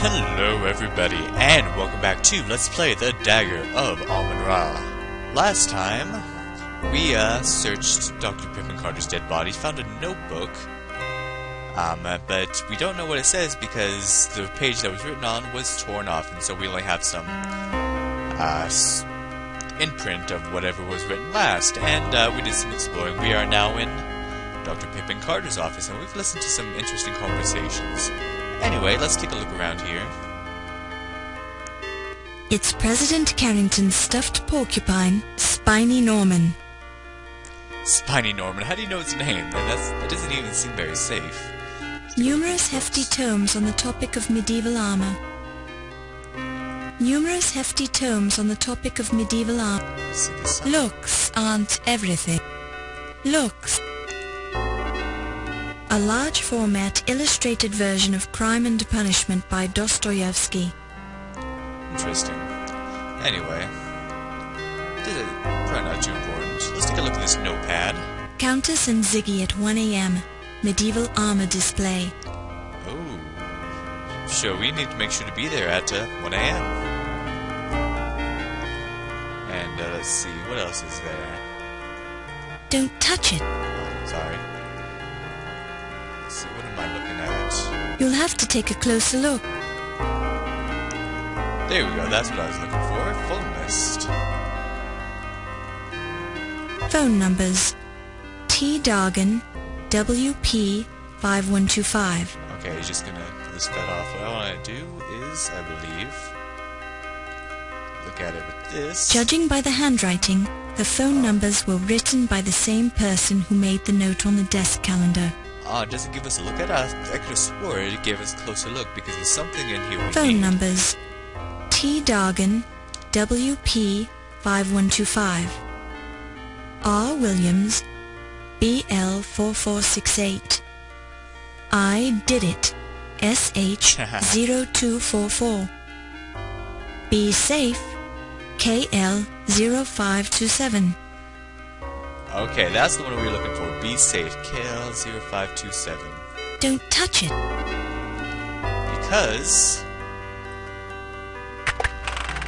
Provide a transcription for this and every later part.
Hello everybody, and welcome back to Let's Play the Dagger of Amon. Last time, we searched Dr. Pippin Carter's dead body, found a notebook, but we don't know what it says because the page that was written on was torn off, and so we only have some imprint of whatever was written last, and we did some exploring. We are now in Dr. Pippin Carter's office, and we've listened to some interesting conversations. Anyway, let's take a look around here. It's President Carrington's stuffed porcupine, Spiny Norman. Spiny Norman, how do you know its name? That doesn't even seem very safe. Numerous hefty tomes on the topic of medieval armor. Numerous hefty tomes on the topic of medieval armor. Looks aren't everything. Looks. A large format illustrated version of Crime and Punishment by Dostoevsky. Interesting. Anyway, probably not too important. Let's take a look at this notepad. Countess and Ziggy at 1 a.m. Medieval armor display. Oh. So we need to make sure to be there at 1 a.m. And let's see, what else is there? Don't touch it. Oh, sorry. Let's see, what am I looking at? You'll have to take a closer look. There we go, that's what I was looking for. Phone list. Phone numbers. T. Dargan, WP 5125. Okay, he's just gonna list that off. What I want to do is, I believe, look at it with this. Judging by the handwriting, the phone numbers were written by the same person who made the note on the desk calendar. It doesn't give us a look at it. I could have swore it gave us a closer look because there's something in here we Phone need. numbers. T. Dargan, WP 5125. R. Williams, BL 4468. I did it, SH 0244. Be safe, KL 0527. Okay, that's the one we were looking for. Be safe, KL 0527. Don't touch it. Because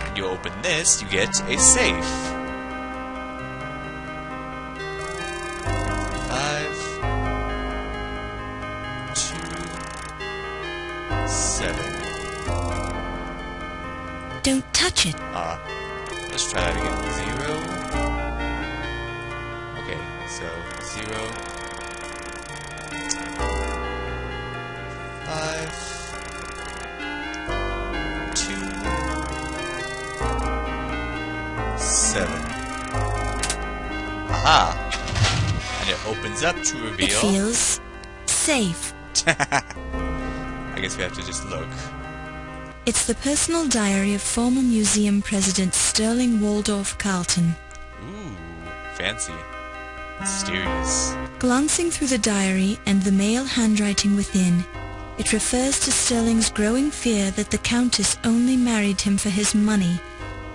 when you open this, you get a safe. 5, 2, 7. Don't touch it. Let's try that again. 0. Okay, so 0, 5, 2, 7. Aha! And it opens up to reveal. It feels safe. I guess we have to just look. It's the personal diary of former museum president Sterling Waldorf Carlton. Ooh, fancy. Mysterious. Glancing through the diary and the male handwriting within, it refers to Sterling's growing fear that the Countess only married him for his money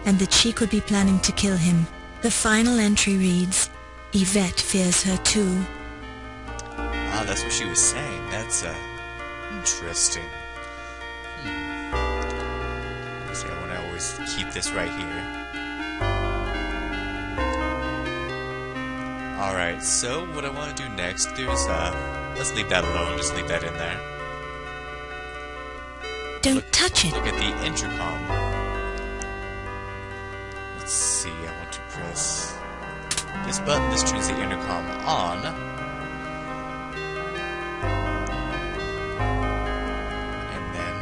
and that she could be planning to kill him. The final entry reads, Yvette fears her too. Ah, that's what she was saying. That's, interesting. See, I want to always keep this right here. Alright, so what I want to do next, there's, let's leave that alone, just leave that in there. Don't touch it. Look at the intercom. Let's see, I want to press this button. This turns the intercom on. And then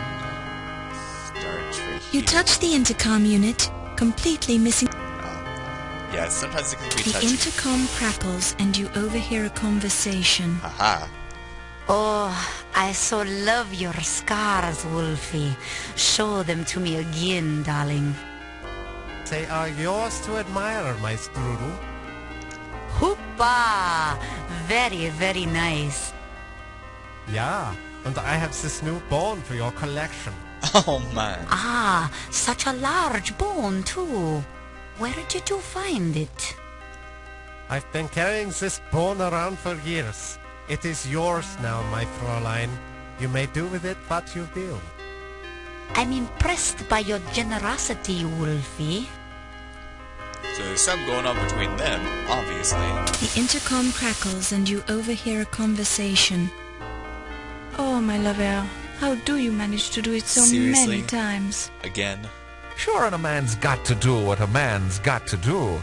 start right You here. touch the intercom unit, completely missing. Yeah, sometimes it can be The touchy. intercom crackles and you overhear a conversation. Haha. Oh, I so love your scars, Wolfie. Show them to me again, darling. They are yours to admire, my strudel. Hoopa! Very, very nice. Yeah, and I have this new bone for your collection. Oh man. Ah, such a large bone, too. Where did you find it? I've been carrying this bone around for years. It is yours now, my Fräulein. You may do with it what you will. I'm impressed by your generosity, Wolfie. So there's something going on between them, obviously. The intercom crackles and you overhear a conversation. Oh, my lover, how do you manage to do it so Seriously? many times? Again. Sure, and a man's got to do what a man's got to do.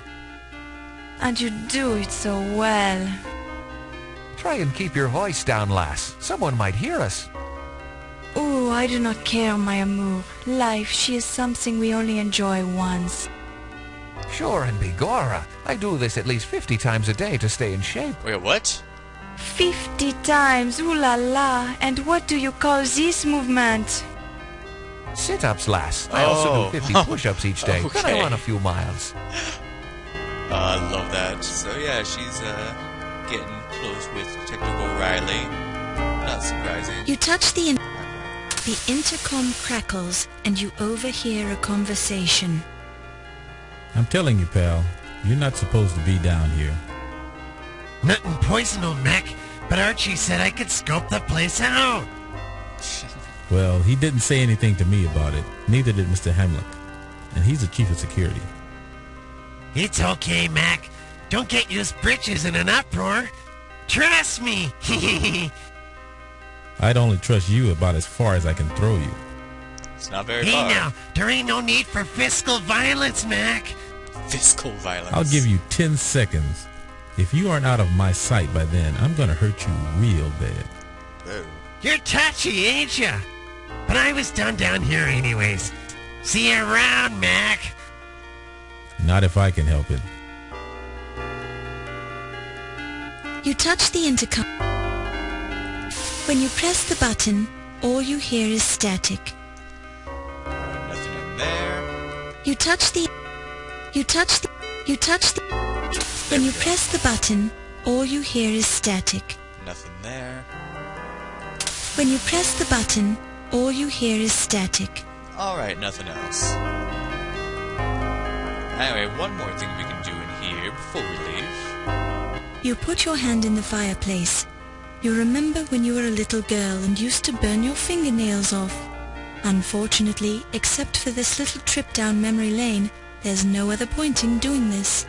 And you do it so well. Try and keep your voice down, lass. Someone might hear us. Oh, I do not care, my amour. Life, she is something we only enjoy once. Sure, and begorra, I do this at least 50 times a day to stay in shape. Wait, what? 50 times, ooh la la. And what do you call this movement? Sit-ups, lass. I also do 50 push-ups each day. Then I Okay. run a few miles. I love that. So yeah, she's getting close with Detective O'Reilly. Not surprising. You touch the intercom crackles and you overhear a conversation. I'm telling you, pal, you're not supposed to be down here. Nothing poisonal, Mac, but Archie said I could scope the place out. Well, he didn't say anything to me about it. Neither did Mr. Hamlet. And he's the chief of security. It's okay, Mac. Don't get used britches in an uproar. Trust me. I'd only trust you about as far as I can throw you. It's not very Hey far. now, there ain't no need for fiscal violence, Mac. Fiscal violence. I'll give you 10 seconds. If you aren't out of my sight by then, I'm gonna hurt you real bad. Whoa. You're touchy, ain't ya? But I was done down here anyways. See you around, Mac. Not if I can help it. You touch the intercom. When you press the button, all you hear is static. Nothing in there. You touch the... When you press the button, all you hear is static. Nothing there. When you press the button, all you hear is static. Alright, nothing else. Anyway, one more thing we can do in here before we leave. You put your hand in the fireplace. You remember when you were a little girl and used to burn your fingernails off. Unfortunately, except for this little trip down memory lane, there's no other point in doing this.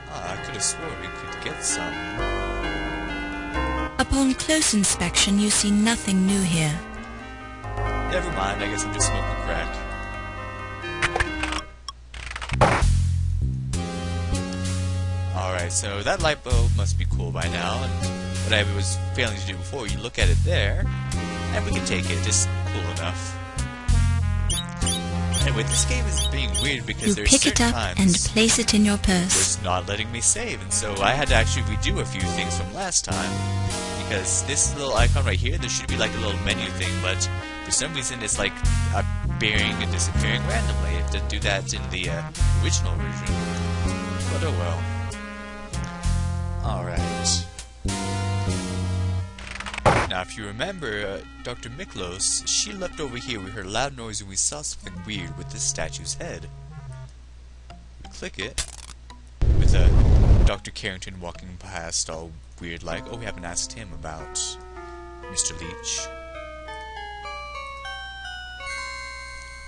Ah, I could have sworn we could get some. Upon close inspection, you see nothing new here. Never mind, I guess I'm just smoking crack. Alright, so that light bulb must be cool by now, and what I was failing to do before, you look at it there, and we can take it, just cool enough. Anyway, this game is being weird because You there's pick it certain up and times place it in your where purse. it's not letting me save, and so I had to actually redo a few things from last time, because this little icon right here, there should be like a little menu thing, but for some reason it's like appearing and disappearing randomly. It didn't do that in the original version, but oh well. Alright. Now, if you remember, Dr. Miklos, she left over here. We heard a loud noise and we saw something weird with this statue's head. We click it, with Dr. Carrington walking past all weird like. Oh, we haven't asked him about Mr. Leach.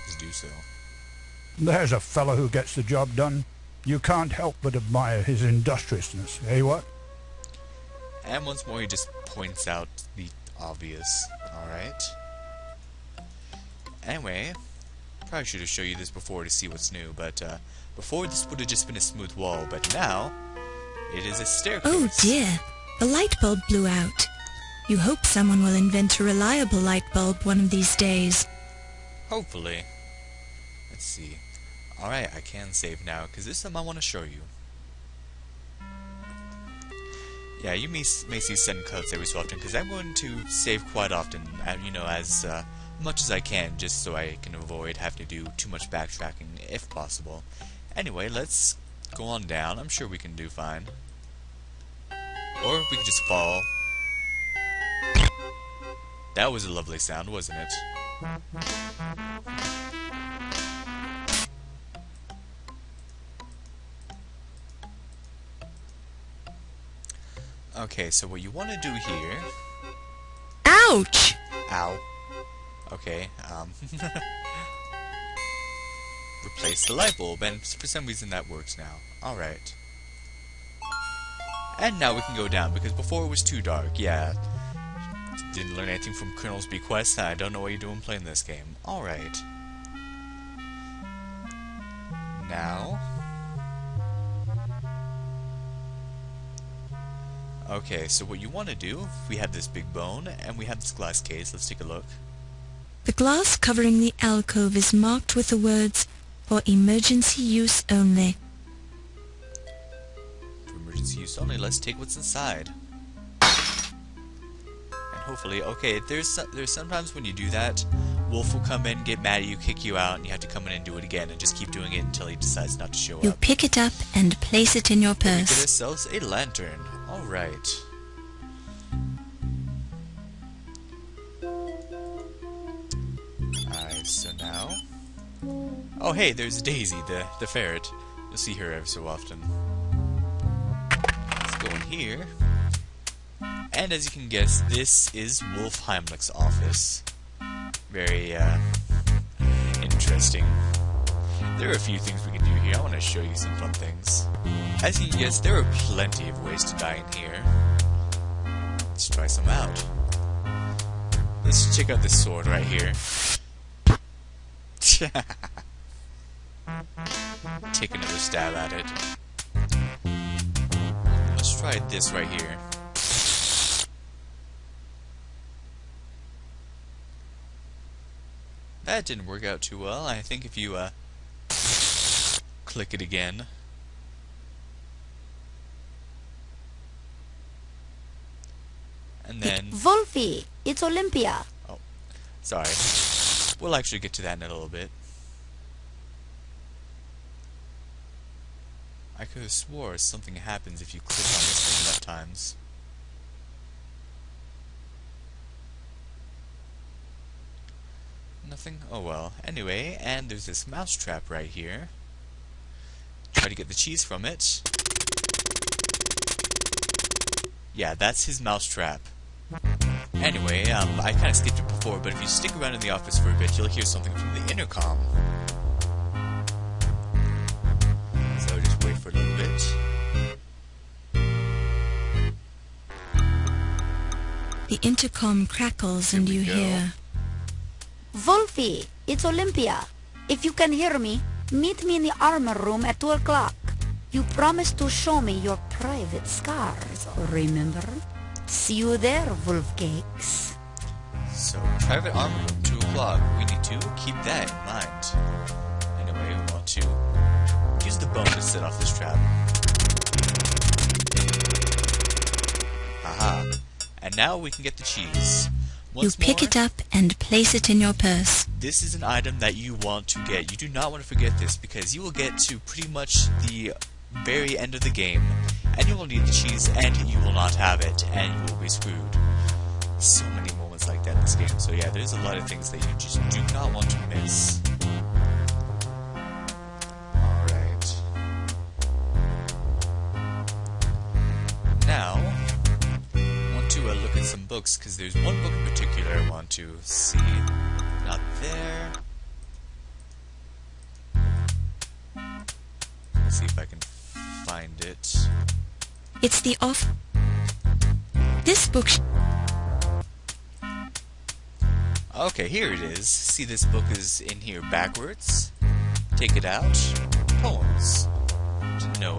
Let's do so. There's a fellow who gets the job done. You can't help but admire his industriousness, eh what? And once more, he just points out the obvious. Alright. Anyway, probably should have shown you this before to see what's new, but before this would have just been a smooth wall, but now it is a staircase. Oh dear, the light bulb blew out. You hope someone will invent a reliable light bulb one of these days. Hopefully. Let's see. Alright, I can save now, because this is something I want to show you. Yeah, you may see sudden cuts every so often, because I'm going to save quite often, you know, as much as I can, just so I can avoid having to do too much backtracking, if possible. Anyway, let's go on down. I'm sure we can do fine. Or we could just fall. That was a lovely sound, wasn't it? Okay, so what you want to do here... Ouch! Ow. Okay, replace the light bulb, and for some reason that works now. Alright. And now we can go down, because before it was too dark. Yeah. Didn't learn anything from Colonel's Bequest, and I don't know what you're doing playing this game. Alright. Now... Okay, so what you want to do, we have this big bone, and we have this glass case. Let's take a look. The glass covering the alcove is marked with the words, "For emergency use only." For emergency use only, let's take what's inside. And hopefully, okay, there's sometimes when you do that, Wolf will come in, get mad at you, kick you out, and you have to come in and do it again, and just keep doing it until he decides not to show You up. pick it up and place it in your We get purse. ourselves a lantern. Alright. Alright, so now... Oh hey, there's Daisy, the ferret. You'll see her every so often. Let's go in here. And as you can guess, this is Wolf Heimlich's office. Very, interesting. There are a few things we can do here. I want to show you some fun things. As you can guess, there are plenty of ways to die in here. Let's try some out. Let's check out this sword right here. Take another stab at it. Let's try this right here. That didn't work out too well. I think if you, click it again. And then... Wolfie, it's Olympia. Oh, sorry. We'll actually get to that in a little bit. I could have swore something happens if you click on this thing enough times. Nothing? Oh well. Anyway, and there's this mousetrap right here. Try to get the cheese from it. Yeah, that's his mousetrap. Anyway, I kind of skipped it before, but if you stick around in the office for a bit, you'll hear something from the intercom. So just wait for a little bit. The intercom crackles and you we go. hear, Wolfie, it's Olympia. If you can hear me, meet me in the armor room at 2 o'clock. You promised to show me your private scars, remember? See you there, Wolfcakes. So, private armor room, 2 o'clock. We need to keep that in mind. Anyway, we want to use the bone to set off this trap. Aha. And now we can get the cheese. you pick it up and place it in your purse. This is an item that you want to get. You do not want to forget this, because you will get to pretty much the very end of the game, and you will need the cheese, and you will not have it, and you will be screwed. So many moments like that in this game. So yeah, there's a lot of things that you just do not want to miss. Alright. Now, I want to look at some books, because there's one book in particular I want to see. Not there. Let's see if I can find it. It's the off... This book... Okay, here it is. See, this book is in here backwards. Take it out. Poems. Didn't know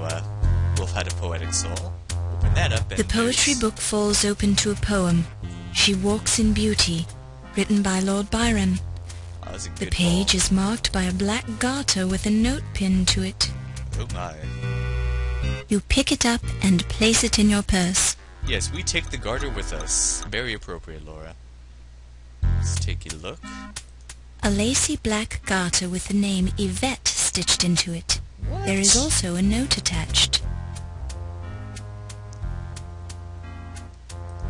Wolf had a poetic soul. Open that up and The poetry book falls open to a poem, She Walks in Beauty, written by Lord Byron. Oh, that's a The good page poem. is marked by a black garter with a note pinned to it. Oh my. You pick it up and place it in your purse. Yes, we take the garter with us. Very appropriate, Laura. Let's take a look. A lacy black garter with the name Yvette stitched into it. What? There is also a note attached.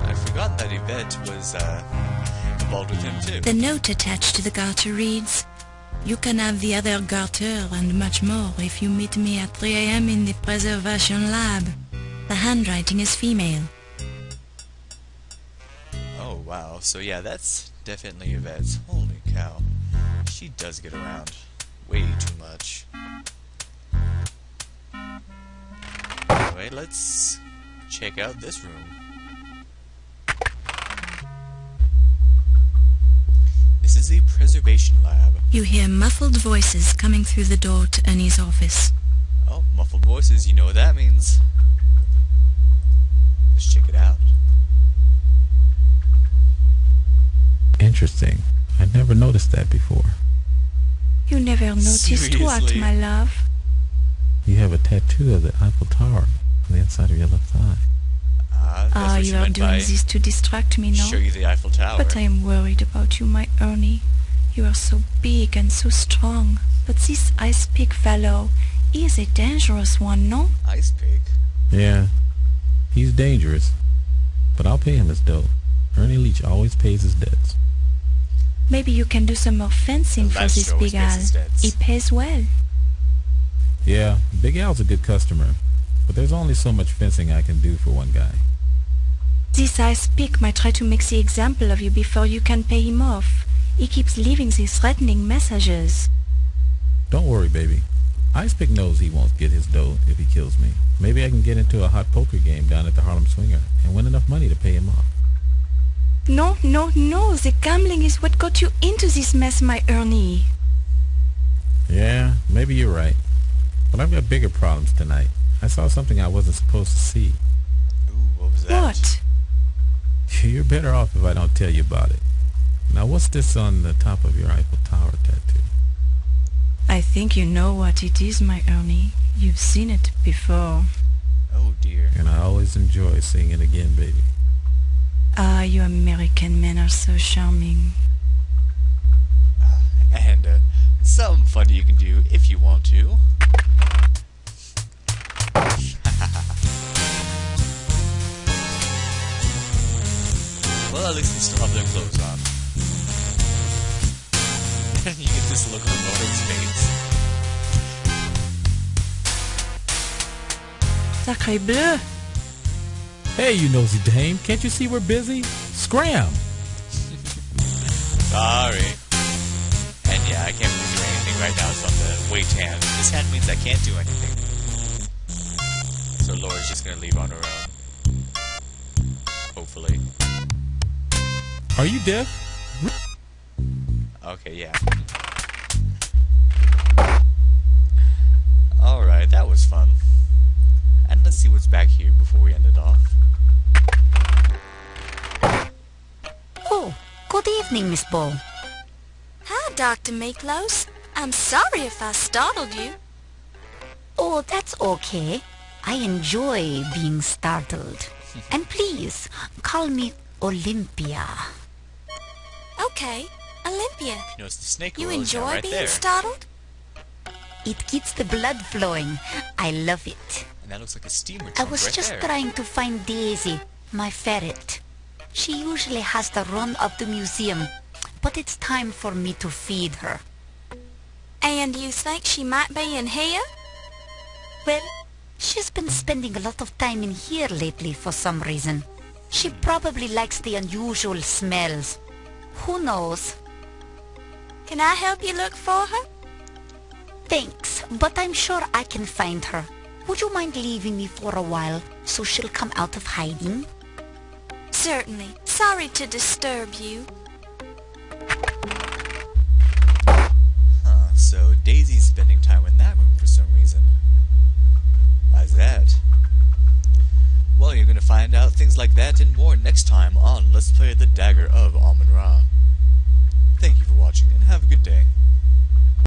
I'd forgotten that Yvette was involved with him too. The note attached to the garter reads, "You can have the other garter and much more if you meet me at 3 a.m. in the preservation lab." The handwriting is female. Oh wow. So yeah, that's definitely Yvette's. Holy cow. She does get around way too much. Anyway, let's check out this room. This is a preservation lab. You hear muffled voices coming through the door to Ernie's office. Oh, muffled voices, you know what that means. Let's check it out. Interesting. I never noticed that before. You never noticed what, Seriously? my love? You have a tattoo of the Eiffel Tower on the inside of your left eye. That's what You are meant doing by this to distract me, no? show you the Eiffel Tower. But I am worried about you, my Ernie. You are so big and so strong. But this ice pick fellow, he is a dangerous one, no? Ice pick. Yeah, he's dangerous, but I'll pay him his dough. Ernie Leach always pays his debts. Maybe you can do some more fencing The for last this show was Big Al. Mrs. Debs. He pays well. Yeah, Big Al's a good customer, but there's only so much fencing I can do for one guy. This ice pick might try to make the example of you before you can pay him off. He keeps leaving these threatening messages. Don't worry, baby. Icepick knows he won't get his dough if he kills me. Maybe I can get into a hot poker game down at the Harlem Swinger and win enough money to pay him off. No, no, no. The gambling is what got you into this mess, my Ernie. Yeah, maybe you're right. But I've got bigger problems tonight. I saw something I wasn't supposed to see. Ooh, what was that? What? You're better off if I don't tell you about it. Now, what's this on the top of your Eiffel Tower tattoo? I think you know what it is, my Ernie. You've seen it before. Oh dear. And I always enjoy seeing it again, baby. Ah, you American men are so charming. And something funny you can do if you want to. Well, at least they still have their clothes on. You get this look on Lauren's face. Sacré bleu. Hey, you nosy dame, can't you see we're busy? Scram! Sorry. And yeah, I can't really do anything right now, so I'm the wait hand. This hand means I can't do anything. So Laura's just gonna leave on her own. Hopefully. Are you deaf? Okay, yeah. Alright, that was fun. And let's see what's back here before we end it off. Oh, good evening, Miss Bull. Hi, Dr. Miklos. I'm sorry if I startled you. Oh, that's okay. I enjoy being startled. And please, call me Olympia. Okay, Olympia. You know, it's the snake You oil is now enjoy right being there. startled? It keeps the blood flowing. I love it. And that looks like a steamer I trunk was right just there. trying to find Daisy, my ferret. She usually has the run of the museum, but it's time for me to feed her. And you think she might be in here? Well, she's been spending a lot of time in here lately for some reason. She probably likes the unusual smells. Who knows? Can I help you look for her? Thanks, but I'm sure I can find her. Would you mind leaving me for a while so she'll come out of hiding? Certainly. Sorry to disturb you. Huh, so Daisy's spending time in that room for some reason. Why's that? Well, you're gonna find out things like that and more next time on Let's Play the Dagger